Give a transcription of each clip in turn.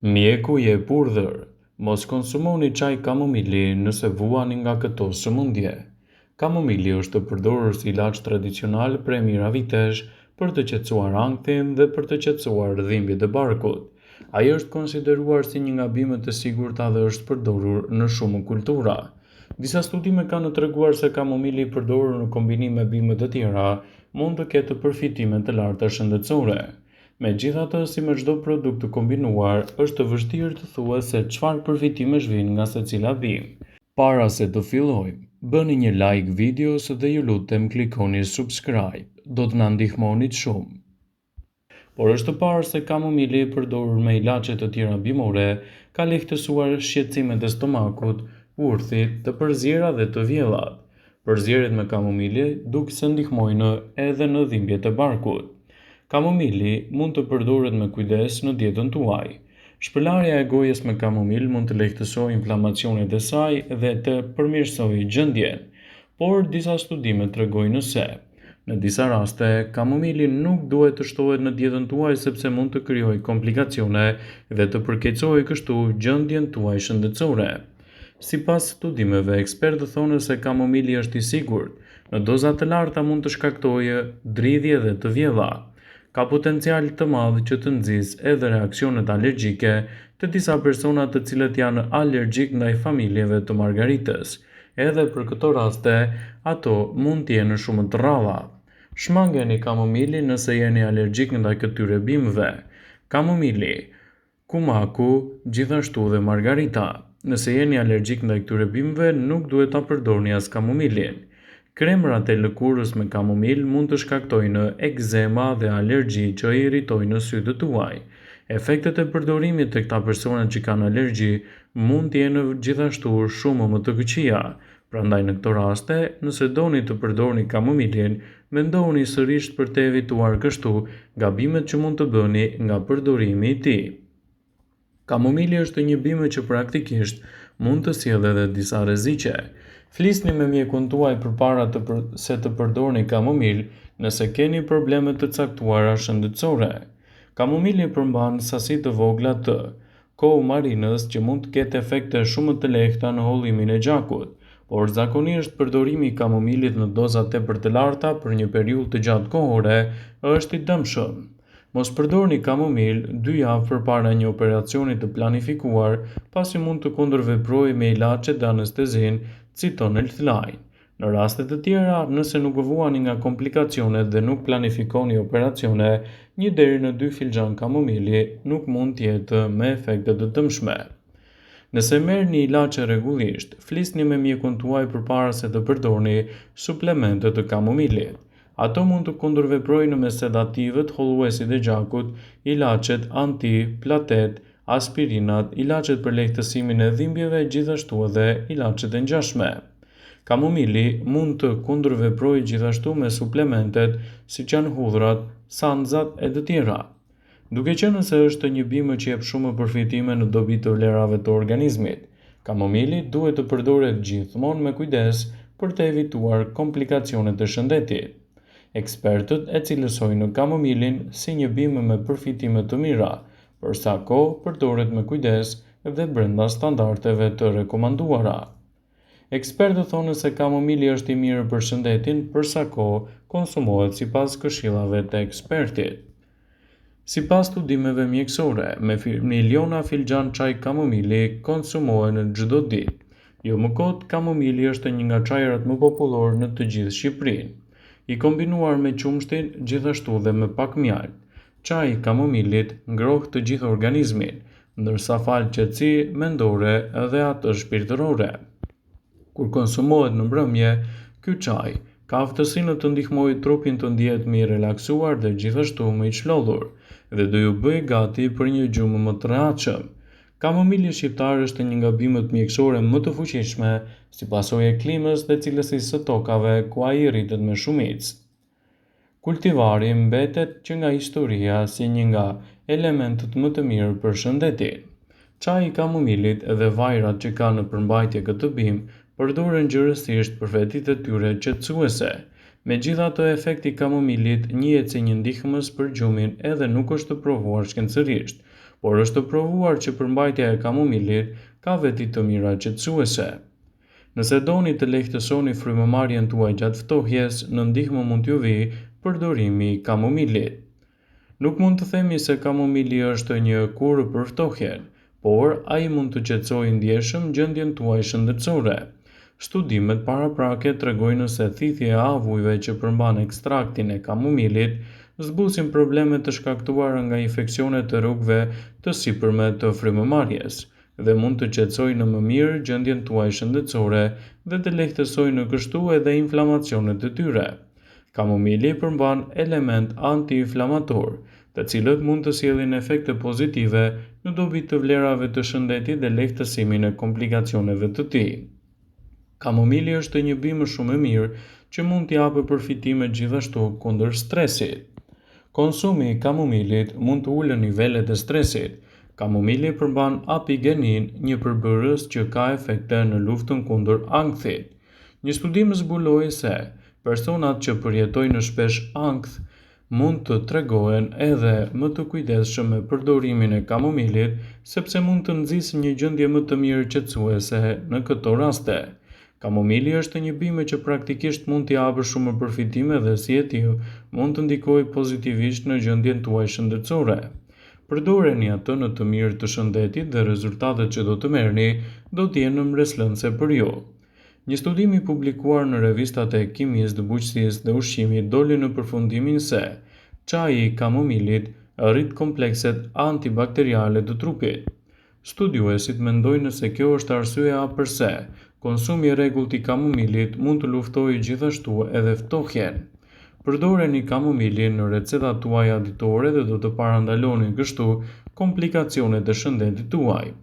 Mjeku je purdhër, mos konsumoni çaj kamomili nëse vuani nga këto sëmundje. Kamomili është përdorur si ilaç tradicional prej mijëra vitesh për të qetësuar ankthim dhe për të qetësuar dhimbjet e barkut. Ai është konsideruar si një nga bimet e sigurta dhe është përdorur në shumë kultura. Disa studime kanë treguar se kamomili i përdorur në kombinim me bime të tjera mund të ketë përfitime të larta shëndetësore. Megjithatë, si me çdo produkt të kombinuar, është vështirë të thuhet se çfarë përfitimesh vijnë nga secila bimë. Para se të fillojmë, bëni një like videos dhe ju lutem klikoni subscribe, do të na ndihmonit shumë. Por është parë se kamomili i përdorur me ilaçe të tjera bimore ka lehtësuar shqetësimet e stomakut, urthit, të përzierave dhe të vjellat. Përzierjet me kamomili duke se ndihmojnë edhe në dhimbjet e barkut. Kamomili mund të përdoret me kujdes në dietën tuaj. Shpërlarja e gojës me kamomil mund të lehtësojë inflamacionet e saj dhe të përmirësojë gjendjen, por disa studime tregojnë se në disa raste kamomili nuk duhet të shtohet në dietën tuaj sepse mund të krijojë komplikacione dhe të përkeqësojë kështu gjendjen tuaj shëndetësore. Sipas studimeve, ekspertët thonë se kamomili është i sigurt, në doza të larta mund të shkaktojë dridhje dhe të vjella. Ka potencial të madh që të nxjisë edhe reaksionet alergjike të disa persona të cilët janë alergjik ndaj familjeve të margaritës. Edhe për këto raste, ato mund të jenë shumë të rralla. Shmangeni kamomili nëse jeni alergjik ndaj këtyre bimëve. Kamomili, kumaku, gjithashtu dhe margarita. Nëse jeni alergjik ndaj këtyre bimëve, nuk duhet ta përdorni as kamomilin. Kremrat e lëkurës me kamomil mund të shkaktojnë ekzema dhe alergji që i irritojnë sytë tuaj. Efektet e përdorimit të këta personat që kanë alergji mund të jenë gjithashtu shumë më të këqija. Prandaj në këto raste, nëse doni të përdorni kamomilin, mendoni sërish për të evituar kështu gabimet që mund të bëni nga përdorimi i tij. Kamomili është një bime që praktikisht mund të sjellë edhe disa rreziqe. Flisni me mjekun tuaj përpara se të përdorni kamomil nëse keni probleme të caktuara shëndetësore. Kamomili përmban sasi të vogla të koumarinës që mund të ketë efekte shumë të lehta në hollimin e gjakut, por zakonisht përdorimi i kamomilit në doza tepër të larta për një periudhë të gjatë kohore është i dëmshëm. Mos përdorni kamomil 2 javë përpara një operacioni të planifikuar, pasi mund të kundërveprojë me ilaçe dhe anestezin citonelflain. Në raste të tjera, nëse nuk vuani nga komplikacionet dhe nuk planifikoni operacione, 1 deri në 2 filxhan kamomili nuk mund të jetë me efekte të dëmshme. Nëse merrni ilaçe rregullisht, flisni me mjekun tuaj përpara se të përdorni suplemente të kamomilit. Ato mund të kundërveprojnë me sedativët, holluesit e gjakut, ilaçet antiplatet, aspirinat, ilaçet për lehtësimin e dhimbjeve, gjithashtu edhe ilaçet e ngjashme. Kamomili mund të kundërveprojë gjithashtu me suplementet siç janë hudhrat, sanxat e të tjera. Duke qenë se është një bimë që jep shumë përfitime në dobi të vlerave të organizmit, kamomili duhet të përdoret gjithmonë me kujdes për të evituar komplikacionet e shëndetit. Ekspertët e cilësojnë kamomilin si një bimë me përfitime të mira, për sa kohë përdoret me kujdes dhe brenda standardeve të rekomanduara. Ekspertët thonë se kamomili është i mirë për shëndetin për sa kohë konsumohet sipas këshillave të ekspertit. Sipas studimeve mjekësore, miliona filxhan çaj kamomili konsumohen çdo ditë. Jo më kot, kamomili është një nga çajet më popullor në të gjithë Shqipërinë. I kombinuar me qumshtin, gjithashtu dhe me pak mjaltë. Çaji i kamomilit ngroh të gjithë organizmin, ndërsa fal qetësi mendore dhe atë shpirtërore. Kur konsumohet në mbrëmje, ky çaj ka aftësinë të ndihmojë trupin të ndihet më i relaksuar dhe gjithashtu më i çlodhur, dhe do ju bëjë gati për një gjumë më të rehatshëm. Kamomili shqiptar është një nga bimët mjekësore më të fuqishme, si pasojë e klimës dhe cilësisë së tokave ku ai rritet me shumicë. Kultivari mbetet që nga historia si një nga elementët më të mirë për shëndetin. Çaji i kamomilit dhe vajrat që kanë në përmbajtje këtë bimë përdoren gjërësisht për vetit e tyre qetësuese. Megjithatë, efekti i kamomilit njihet si një ndihmës për gjumin edhe nuk është provuar shkencërisht, por është provuar që përmbajtja e kamomilit ka veti të mira qetësuese. Nëse doni të lehtësoni frymëmarrjen tuaj gjatë ftohjes, në ndihmë mund t'ju vijë përdorimi i kamomilit. Nuk mund të themi se kamomili është një kurë për ftohjen, por ai mund të qetësojë ndjeshëm gjendjen tuaj shëndetësore. Studimet paraprake tregojnë se thithja e avujve që përmban ekstraktin e kamomilit zbusin probleme të shkaktuara nga infeksionet të rrugëve të sipërme të frymëmarrjes dhe mund të qetësojnë më mirë gjendjen tuaj shëndetësore dhe të lehtësojnë në kështu edhe inflamacionet e tyre. Kamomili përmban element anti-inflamator, të cilët mund të sjellin efekte pozitive në dobi të vlerave të shëndetit dhe lehtësimin e komplikacioneve të tij. Kamomili është një bimë shumë e mirë që mund t'i japë përfitime gjithashtu kundër stresit. Konsumi i kamomilit mund të ulë nivelet e stresit. Kamomili përmban apigenin, një përbërës që ka efekte në luftën kundër ankthit. Një studim zbuloi se personat që përjetojnë shpesh ankth mund të tregohen edhe më të kujdesshëm me përdorimin e kamomilit, sepse mund të nxjisë një gjendje më të mirë qetësuese në këto raste. Kamomili është një bimë që praktikisht mund t'i japë shumë përfitime dhe si e tillë mund të ndikojë pozitivisht në gjendjen tuaj shëndetësore. Përdoreni atë në të mirë të shëndetit dhe rezultatet që do të merrni do të jenë mbreslëndse për ju. Një studim i publikuar në revistat e kimisë, bujqësisë dhe ushqimit doli në përfundimin se çaji i kamomilit rrit komplekset antibakteriale të trupit. Studiuesit mendojnë se kjo është arsyeja pse konsumi i rregullt i kamomilit mund të luftojë gjithashtu edhe ftohjen. Përdoreni kamomilin në recetat tuaja ditore dhe do të parandaloni kështu komplikacionet e shëndetit tuaj.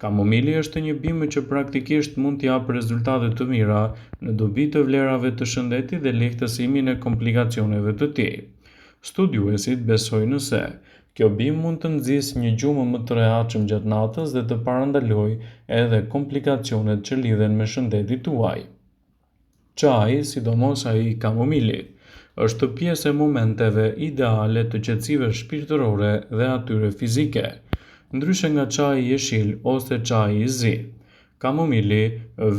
Kamomili është një bimë që praktikisht mund të japë rezultate të mira në dobi të vlerave të shëndetit dhe lehtësimin e komplikacioneve të tij. Studiuesit besojnë se kjo bimë mund të nxjisë një gjumë më të rehatshëm gjatë natës dhe të parandalojë edhe komplikacionet që lidhen me shëndetin tuaj. Çaji, sidomos ai i kamomilit, është pjesë e momenteve ideale të qetësive shpirtërore dhe atyre fizike, ndryshe nga çaji i jeshil ose çaji i zi. Kamomili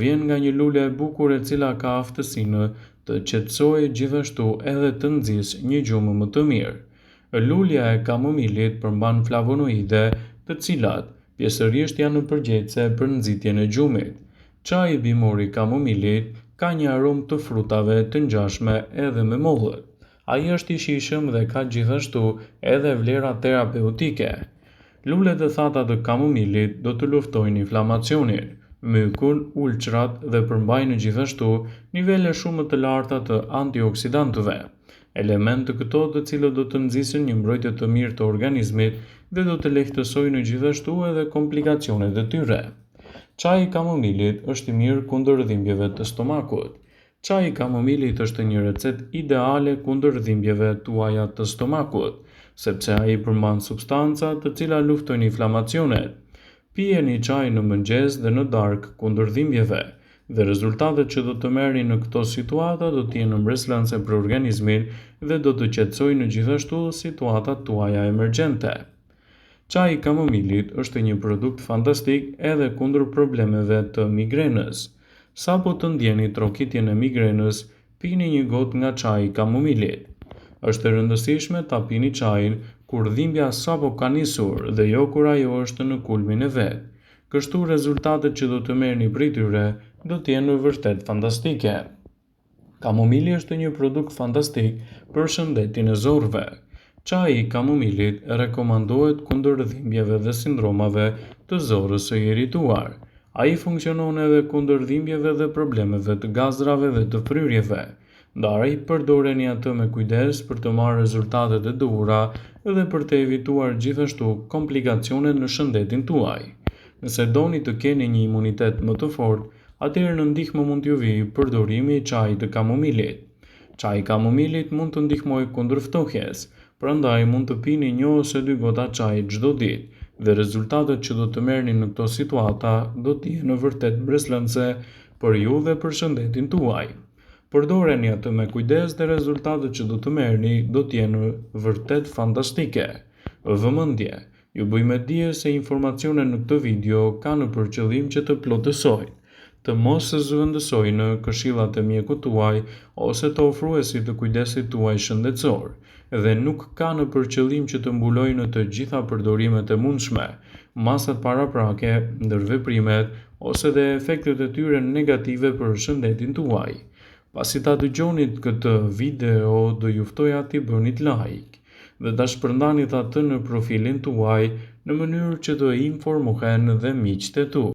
vjen nga një lule e bukur e cila ka aftësinë të qetësojë gjithashtu edhe të nxjisë një gjumë më të mirë. Lulja e kamomilit përmban flavonoide, të cilat pjesërisht janë përgjegjëse për nxitjen e gjumit. Çaji bimor i kamomilit ka një aromë të frutave të ngjashme edhe me mollët. Ai është i shijshëm dhe ka gjithashtu edhe vlera terapeutike. Lulet e thata të kamomilit do të luftojnë inflamacionin, mykun, ulçrat dhe përmbajnë gjithashtu nivele shumë të larta të antioksidantëve. Elementë këto të cilët do të nxjisin një mbrojtje të mirë të organizmit dhe do të lehtësojnë gjithashtu edhe komplikacionet e tyre. Çaji i kamomilit është i mirë kundër dhimbjeve të stomakut. Çaji i kamomilit është një recetë ideale kundër dhimbjeve tuaja të stomakut, sepse ai përmban substanca të cilat luftojnë inflamacionet. Pijeni çaj në mëngjes dhe në darkë kundër dhimbjeve, dhe rezultatet që do të merrni në këto situata do të jenë mbreslëndse për organizmin dhe do të qetësojnë gjithashtu situatat tuaja emergjente. Çaji i kamomilit është një produkt fantastik edhe kundër problemeve të migrenës. Sapo të ndjeni trokitjen e migrenës, pini një gotë nga çaji i kamomilit. Është e rëndësishme ta pini çajin kur dhimbja sapo ka nisur dhe jo kur ajo është në kulmin e vet. Kështu rezultatet që do të merrni prej tyre do të jenë vërtet fantastike. Kamomili është një produkt fantastik për shëndetin e zorrëve. Çaji i kamomilit rekomandohet kundër dhimbjeve dhe sindromave të zorrës së irrituar. Ai funksionon edhe kundër dhimbjeve dhe problemeve të gazrave dhe të fryrjeve. Ndaj përdoreni atë me kujdes për të marrë rezultatet e duhura dhe për të evituar gjithashtu komplikacionet në shëndetin tuaj. Nëse doni të keni një imunitet më të fortë, atëherë në ndihmë mund t'ju vijë përdorimi i çajit të kamomilit. Çaji i kamomilit mund të ndihmojë kundër ftohjes, prandaj mund të pini 1 ose 2 gota çaj çdo ditë dhe rezultatet që do të merrni në këto situata do të jenë vërtet mbreslëndse për ju dhe për shëndetin tuaj. Përdoreni atë me kujdes dhe rezultatet që do të merrni do të jenë vërtet fantastike. Vëmendje, Ju bëjmë dije se informacionet në këtë video kanë për qëllim që të plotësojnë, të mos zëvendësojnë në këshillat e mjekut tuaj ose të ofruesit të kujdesit tuaj shëndetësor, dhe nuk kanë për qëllim që të mbulojnë të gjitha përdorimet e mundshme, masat paraprake, ndërveprimet ose dhe efektet e tyre negative për shëndetin tuaj. Pasi ta dëgjonit këtë video, do ju ftoja t'i bënit like dhe ta shpërndanit atë në profilin tuaj në mënyrë që të informohen dhe miqtë e tu.